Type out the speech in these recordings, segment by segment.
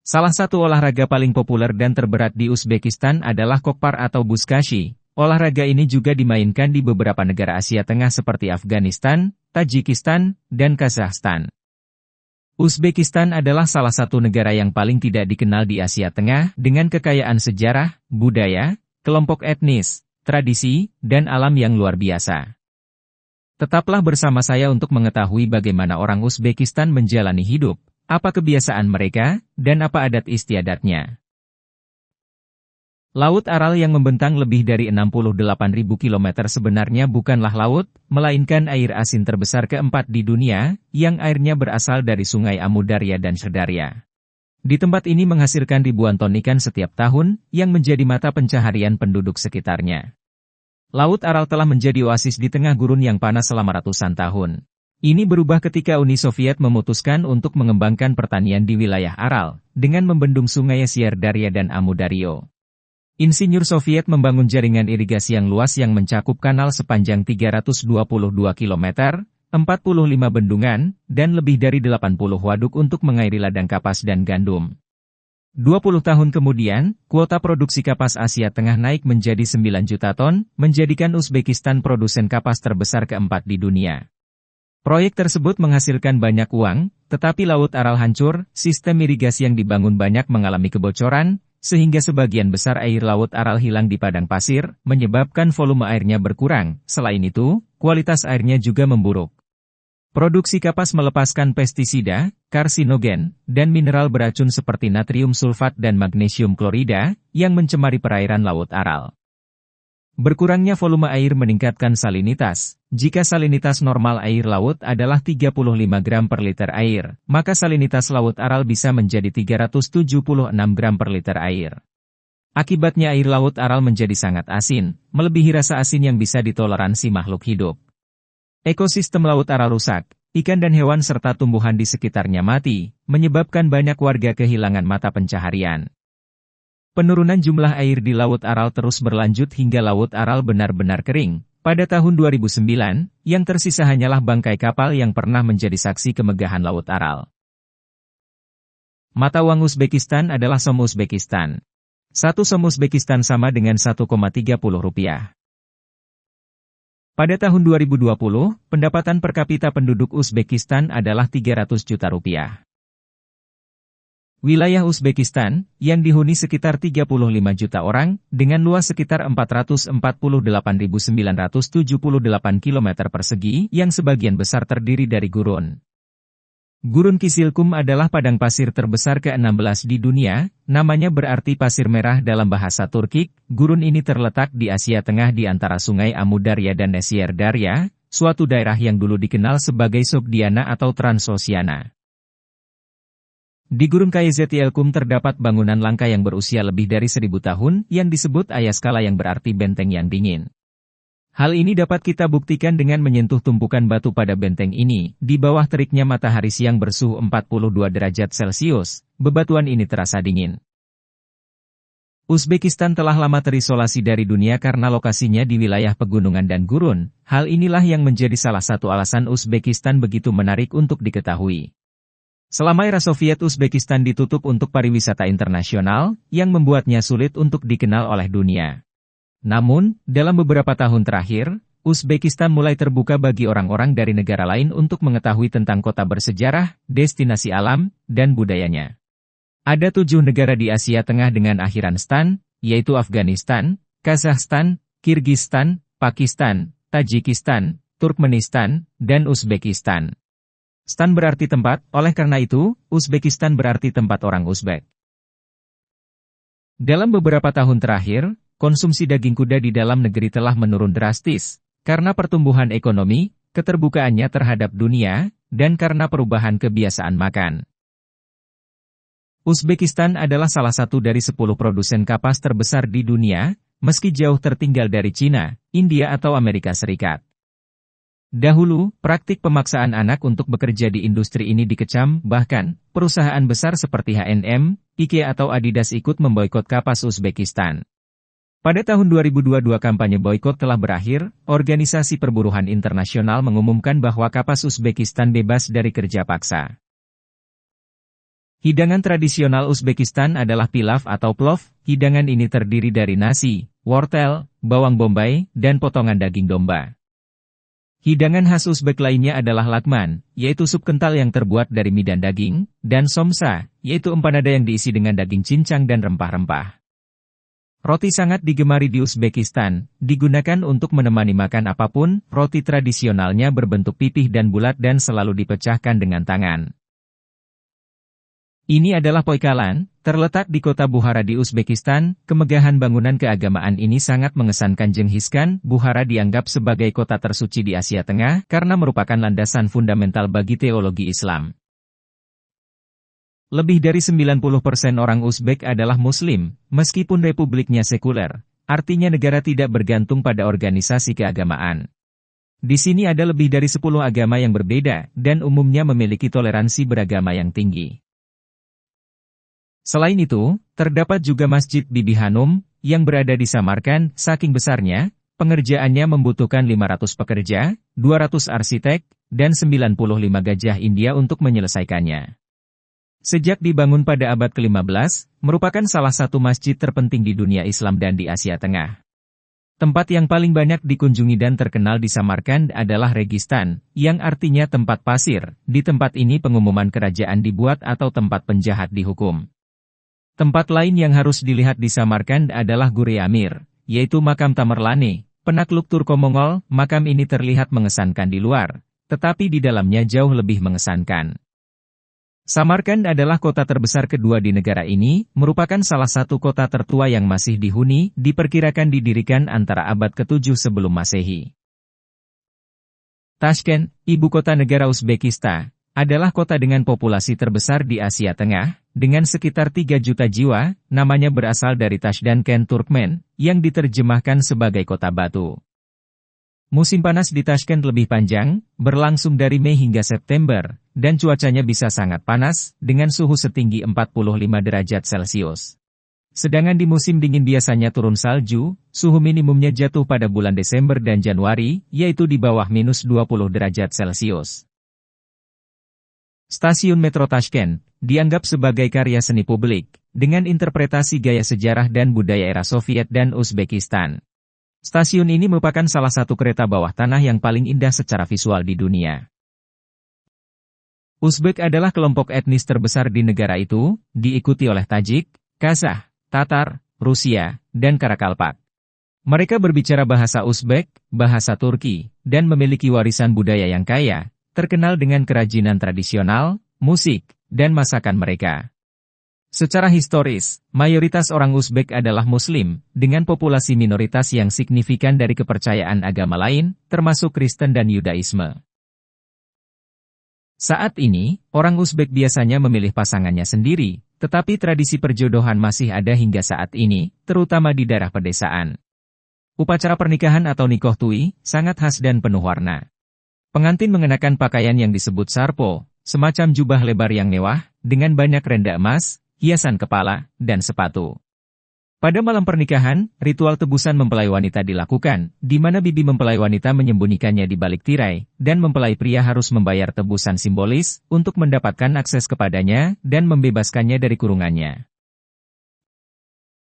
Salah satu olahraga paling populer dan terberat di Uzbekistan adalah kokpar atau buskashi. Olahraga ini juga dimainkan di beberapa negara Asia Tengah seperti Afghanistan, Tajikistan, dan Kazakhstan. Uzbekistan adalah salah satu negara yang paling tidak dikenal di Asia Tengah dengan kekayaan sejarah, budaya, kelompok etnis, tradisi, dan alam yang luar biasa. Tetaplah bersama saya untuk mengetahui bagaimana orang Uzbekistan menjalani hidup, apa kebiasaan mereka, dan apa adat istiadatnya. Laut Aral yang membentang lebih dari 68.000 km sebenarnya bukanlah laut, melainkan air asin terbesar keempat di dunia, yang airnya berasal dari sungai Amu Darya dan Shardarya. Di tempat ini menghasilkan ribuan ton ikan setiap tahun, yang menjadi mata pencaharian penduduk sekitarnya. Laut Aral telah menjadi oasis di tengah gurun yang panas selama ratusan tahun. Ini berubah ketika Uni Soviet memutuskan untuk mengembangkan pertanian di wilayah Aral, dengan membendung sungai Shardarya dan Amu Darya. Insinyur Soviet membangun jaringan irigasi yang luas yang mencakup kanal sepanjang 322 km, 45 bendungan, dan lebih dari 80 waduk untuk mengairi ladang kapas dan gandum. 20 tahun kemudian, kuota produksi kapas Asia Tengah naik menjadi 9 juta ton, menjadikan Uzbekistan produsen kapas terbesar keempat di dunia. Proyek tersebut menghasilkan banyak uang, tetapi Laut Aral hancur, sistem irigasi yang dibangun banyak mengalami kebocoran, sehingga sebagian besar air Laut Aral hilang di padang pasir, menyebabkan volume airnya berkurang. Selain itu, kualitas airnya juga memburuk. Produksi kapas melepaskan pestisida, karsinogen, dan mineral beracun seperti natrium sulfat dan magnesium klorida, yang mencemari perairan Laut Aral. Berkurangnya volume air meningkatkan salinitas. Jika salinitas normal air laut adalah 35 gram per liter air, maka salinitas Laut Aral bisa menjadi 376 gram per liter air. Akibatnya air Laut Aral menjadi sangat asin, melebihi rasa asin yang bisa ditoleransi makhluk hidup. Ekosistem Laut Aral rusak, ikan dan hewan serta tumbuhan di sekitarnya mati, menyebabkan banyak warga kehilangan mata pencaharian. Penurunan jumlah air di Laut Aral terus berlanjut hingga Laut Aral benar-benar kering. Pada tahun 2009, yang tersisa hanyalah bangkai kapal yang pernah menjadi saksi kemegahan Laut Aral. Mata uang Uzbekistan adalah som Uzbekistan. 1 som Uzbekistan sama dengan 1,30 rupiah. Pada tahun 2020, pendapatan per kapita penduduk Uzbekistan adalah 300 juta rupiah. Wilayah Uzbekistan, yang dihuni sekitar 35 juta orang, dengan luas sekitar 448.978 km persegi, yang sebagian besar terdiri dari gurun. Gurun Kisilkum adalah padang pasir terbesar ke-16 di dunia, namanya berarti pasir merah dalam bahasa Turkik. Gurun ini terletak di Asia Tengah di antara sungai Amu Darya dan Shardarya, suatu daerah yang dulu dikenal sebagai Sogdiana atau Transoxiana. Di Gurun Kayzetelkum terdapat bangunan langka yang berusia lebih dari 1000 tahun, yang disebut Ayaskala yang berarti benteng yang dingin. Hal ini dapat kita buktikan dengan menyentuh tumpukan batu pada benteng ini. Di bawah teriknya matahari siang bersuhu 42 derajat Celcius, bebatuan ini terasa dingin. Uzbekistan telah lama terisolasi dari dunia karena lokasinya di wilayah pegunungan dan gurun. Hal inilah yang menjadi salah satu alasan Uzbekistan begitu menarik untuk diketahui. Selama era Soviet, Uzbekistan ditutup untuk pariwisata internasional, yang membuatnya sulit untuk dikenal oleh dunia. Namun, dalam beberapa tahun terakhir, Uzbekistan mulai terbuka bagi orang-orang dari negara lain untuk mengetahui tentang kota bersejarah, destinasi alam, dan budayanya. Ada 7 negara di Asia Tengah dengan akhiran stan, yaitu Afghanistan, Kazakhstan, Kirgistan, Pakistan, Tajikistan, Turkmenistan, dan Uzbekistan. Stan berarti tempat, oleh karena itu, Uzbekistan berarti tempat orang Uzbek. Dalam beberapa tahun terakhir, konsumsi daging kuda di dalam negeri telah menurun drastis, karena pertumbuhan ekonomi, keterbukaannya terhadap dunia, dan karena perubahan kebiasaan makan. Uzbekistan adalah salah satu dari 10 produsen kapas terbesar di dunia, meski jauh tertinggal dari Cina, India atau Amerika Serikat. Dahulu, praktik pemaksaan anak untuk bekerja di industri ini dikecam, bahkan, perusahaan besar seperti H&M, IKEA atau Adidas ikut memboikot kapas Uzbekistan. Pada tahun 2022 kampanye boikot telah berakhir, Organisasi Perburuhan Internasional mengumumkan bahwa kapas Uzbekistan bebas dari kerja paksa. Hidangan tradisional Uzbekistan adalah pilaf atau plov. Hidangan ini terdiri dari nasi, wortel, bawang bombay, dan potongan daging domba. Hidangan khas Uzbek lainnya adalah lakman, yaitu sup kental yang terbuat dari mie dan daging, dan somsa, yaitu empanada yang diisi dengan daging cincang dan rempah-rempah. Roti sangat digemari di Uzbekistan, digunakan untuk menemani makan apapun. Roti tradisionalnya berbentuk pipih dan bulat dan selalu dipecahkan dengan tangan. Ini adalah Poikalan, terletak di kota Bukhara di Uzbekistan. Kemegahan bangunan keagamaan ini sangat mengesankan Genghis Khan. Bukhara dianggap sebagai kota tersuci di Asia Tengah karena merupakan landasan fundamental bagi teologi Islam. Lebih dari 90% orang Uzbek adalah Muslim, meskipun republiknya sekuler, artinya negara tidak bergantung pada organisasi keagamaan. Di sini ada lebih dari 10 agama yang berbeda, dan umumnya memiliki toleransi beragama yang tinggi. Selain itu, terdapat juga Masjid Bibi Hanum, yang berada di Samarkand. Saking besarnya, pengerjaannya membutuhkan 500 pekerja, 200 arsitek, dan 95 gajah India untuk menyelesaikannya. Sejak dibangun pada abad ke-15, merupakan salah satu masjid terpenting di dunia Islam dan di Asia Tengah. Tempat yang paling banyak dikunjungi dan terkenal di Samarkand adalah Registan, yang artinya tempat pasir. Di tempat ini pengumuman kerajaan dibuat atau tempat penjahat dihukum. Tempat lain yang harus dilihat di Samarkand adalah Gure Amir, yaitu makam Tamerlane, penakluk Turko-Mongol. Makam ini terlihat mengesankan di luar, tetapi di dalamnya jauh lebih mengesankan. Samarkand adalah kota terbesar kedua di negara ini, merupakan salah satu kota tertua yang masih dihuni, diperkirakan didirikan antara abad ke-7 sebelum Masehi. Tashkent, ibu kota negara Uzbekistan, adalah kota dengan populasi terbesar di Asia Tengah, dengan sekitar 3 juta jiwa. Namanya berasal dari Tashkent Turkmen, yang diterjemahkan sebagai kota batu. Musim panas di Tashkent lebih panjang, berlangsung dari Mei hingga September, dan cuacanya bisa sangat panas, dengan suhu setinggi 45 derajat Celcius. Sedangkan di musim dingin biasanya turun salju, suhu minimumnya jatuh pada bulan Desember dan Januari, yaitu di bawah minus 20 derajat Celcius. Stasiun Metro Tashkent dianggap sebagai karya seni publik, dengan interpretasi gaya sejarah dan budaya era Soviet dan Uzbekistan. Stasiun ini merupakan salah satu kereta bawah tanah yang paling indah secara visual di dunia. Uzbek adalah kelompok etnis terbesar di negara itu, diikuti oleh Tajik, Kazakh, Tatar, Rusia, dan Karakalpak. Mereka berbicara bahasa Uzbek, bahasa Turki, dan memiliki warisan budaya yang kaya, terkenal dengan kerajinan tradisional, musik, dan masakan mereka. Secara historis, mayoritas orang Uzbek adalah Muslim, dengan populasi minoritas yang signifikan dari kepercayaan agama lain, termasuk Kristen dan Yudaisme. Saat ini, orang Uzbek biasanya memilih pasangannya sendiri, tetapi tradisi perjodohan masih ada hingga saat ini, terutama di daerah pedesaan. Upacara pernikahan atau nikoh tui, sangat khas dan penuh warna. Pengantin mengenakan pakaian yang disebut sarpo, semacam jubah lebar yang mewah, dengan banyak renda emas, hiasan kepala, dan sepatu. Pada malam pernikahan, ritual tebusan mempelai wanita dilakukan, di mana bibi mempelai wanita menyembunyikannya di balik tirai, dan mempelai pria harus membayar tebusan simbolis, untuk mendapatkan akses kepadanya, dan membebaskannya dari kurungannya.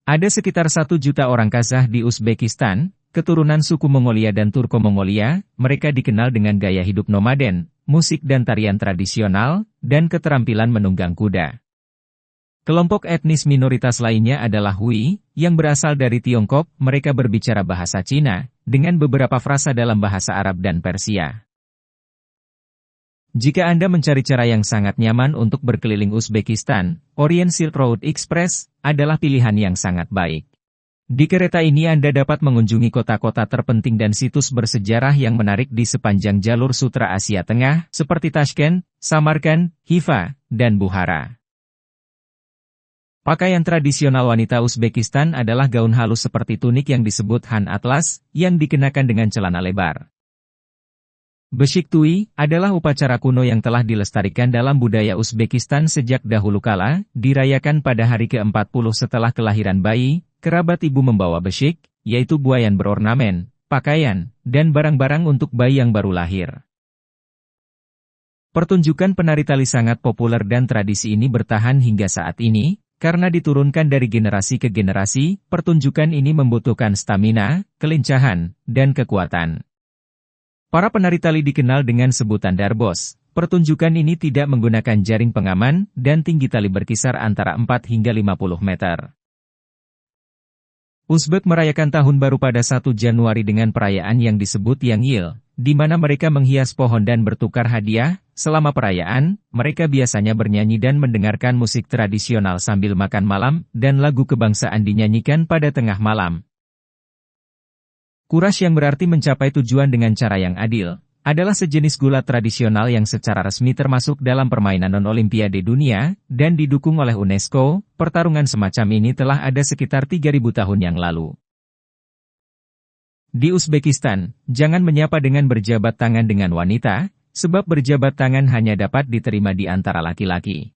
Ada sekitar 1 juta orang Kazakh di Uzbekistan, keturunan suku Mongolia dan Turko-Mongolia. Mereka dikenal dengan gaya hidup nomaden, musik dan tarian tradisional, dan keterampilan menunggang kuda. Kelompok etnis minoritas lainnya adalah Hui, yang berasal dari Tiongkok. Mereka berbicara bahasa Cina, dengan beberapa frasa dalam bahasa Arab dan Persia. Jika Anda mencari cara yang sangat nyaman untuk berkeliling Uzbekistan, Orient Silk Road Express adalah pilihan yang sangat baik. Di kereta ini Anda dapat mengunjungi kota-kota terpenting dan situs bersejarah yang menarik di sepanjang jalur sutra Asia Tengah, seperti Tashkent, Samarkand, Khiva, dan Bukhara. Pakaian tradisional wanita Uzbekistan adalah gaun halus seperti tunik yang disebut Han Atlas, yang dikenakan dengan celana lebar. Beshik Tui adalah upacara kuno yang telah dilestarikan dalam budaya Uzbekistan sejak dahulu kala, dirayakan pada hari ke-40 setelah kelahiran bayi. Kerabat ibu membawa beshik, yaitu buayan berornamen, pakaian, dan barang-barang untuk bayi yang baru lahir. Pertunjukan penari tali sangat populer dan tradisi ini bertahan hingga saat ini, karena diturunkan dari generasi ke generasi, pertunjukan ini membutuhkan stamina, kelincahan, dan kekuatan. Para penari tali dikenal dengan sebutan darbos. Pertunjukan ini tidak menggunakan jaring pengaman, dan tinggi tali berkisar antara 4 hingga 50 meter. Uzbek merayakan Tahun Baru pada 1 Januari dengan perayaan yang disebut Yangyil, di mana mereka menghias pohon dan bertukar hadiah. Selama perayaan, mereka biasanya bernyanyi dan mendengarkan musik tradisional sambil makan malam, dan lagu kebangsaan dinyanyikan pada tengah malam. Kurash yang berarti mencapai tujuan dengan cara yang adil, adalah sejenis gulat tradisional yang secara resmi termasuk dalam permainan non-olimpiade dunia, dan didukung oleh UNESCO. Pertarungan semacam ini telah ada sekitar 3.000 tahun yang lalu. Di Uzbekistan, jangan menyapa dengan berjabat tangan dengan wanita, sebab berjabat tangan hanya dapat diterima di antara laki-laki.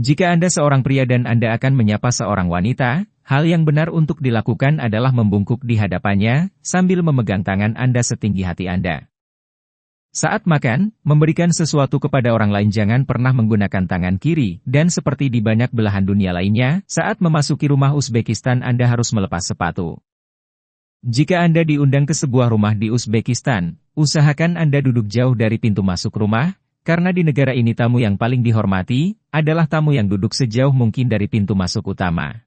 Jika Anda seorang pria dan Anda akan menyapa seorang wanita, hal yang benar untuk dilakukan adalah membungkuk di hadapannya, sambil memegang tangan Anda setinggi hati Anda. Saat makan, memberikan sesuatu kepada orang lain jangan pernah menggunakan tangan kiri, dan seperti di banyak belahan dunia lainnya, saat memasuki rumah Uzbekistan Anda harus melepas sepatu. Jika Anda diundang ke sebuah rumah di Uzbekistan, usahakan Anda duduk jauh dari pintu masuk rumah, karena di negara ini tamu yang paling dihormati, adalah tamu yang duduk sejauh mungkin dari pintu masuk utama.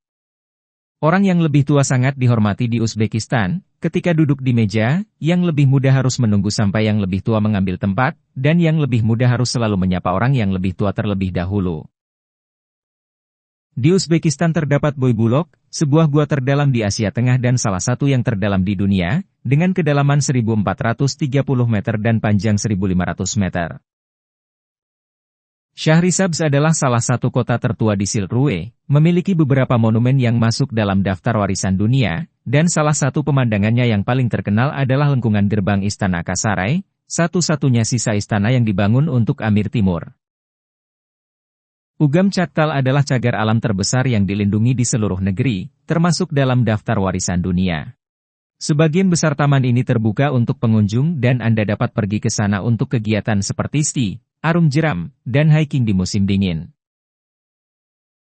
Orang yang lebih tua sangat dihormati di Uzbekistan. Ketika duduk di meja, yang lebih muda harus menunggu sampai yang lebih tua mengambil tempat, dan yang lebih muda harus selalu menyapa orang yang lebih tua terlebih dahulu. Di Uzbekistan terdapat Boy Bulok, sebuah gua terdalam di Asia Tengah dan salah satu yang terdalam di dunia, dengan kedalaman 1.430 meter dan panjang 1.500 meter. Shahrisabz adalah salah satu kota tertua di Silk Road, memiliki beberapa monumen yang masuk dalam daftar warisan dunia, dan salah satu pemandangannya yang paling terkenal adalah lengkungan gerbang Istana Kasaray, satu-satunya sisa istana yang dibangun untuk Amir Timur. Ugam Chaktal adalah cagar alam terbesar yang dilindungi di seluruh negeri, termasuk dalam daftar warisan dunia. Sebagian besar taman ini terbuka untuk pengunjung dan Anda dapat pergi ke sana untuk kegiatan seperti ski, arung jeram, dan hiking di musim dingin.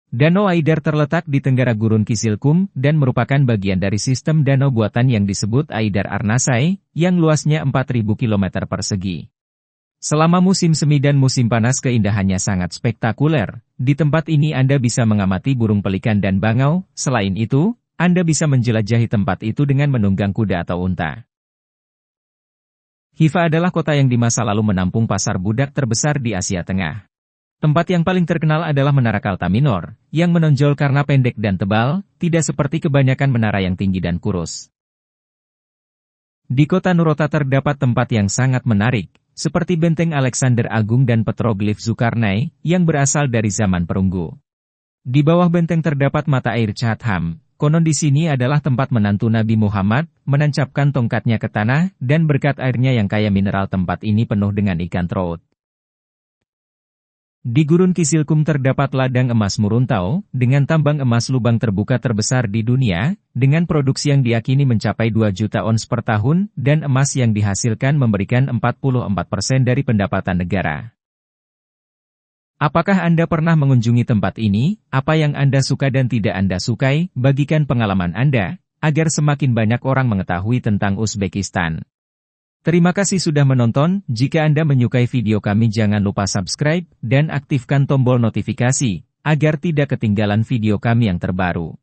Danau Aidar terletak di tenggara Gurun Kisilkum dan merupakan bagian dari sistem danau buatan yang disebut Aidar Arnasai, yang luasnya 4.000 km persegi. Selama musim semi dan musim panas keindahannya sangat spektakuler. Di tempat ini Anda bisa mengamati burung pelikan dan bangau. Selain itu, Anda bisa menjelajahi tempat itu dengan menunggang kuda atau unta. Hifa adalah kota yang di masa lalu menampung pasar budak terbesar di Asia Tengah. Tempat yang paling terkenal adalah Menara Kaltaminor, yang menonjol karena pendek dan tebal, tidak seperti kebanyakan menara yang tinggi dan kurus. Di kota Nurota terdapat tempat yang sangat menarik, seperti Benteng Alexander Agung dan petroglif Zulkarnain, yang berasal dari zaman perunggu. Di bawah benteng terdapat mata air Chatham. Konon di sini adalah tempat menantu Nabi Muhammad, menancapkan tongkatnya ke tanah, dan berkat airnya yang kaya mineral tempat ini penuh dengan ikan trout. Di Gurun Kisilkum terdapat ladang emas Muruntau, dengan tambang emas lubang terbuka terbesar di dunia, dengan produksi yang diyakini mencapai 2 juta ons per tahun, dan emas yang dihasilkan memberikan 44% dari pendapatan negara. Apakah Anda pernah mengunjungi tempat ini? Apa yang Anda suka dan tidak Anda sukai? Bagikan pengalaman Anda, agar semakin banyak orang mengetahui tentang Uzbekistan. Terima kasih sudah menonton. Jika Anda menyukai video kami jangan lupa subscribe, dan aktifkan tombol notifikasi, agar tidak ketinggalan video kami yang terbaru.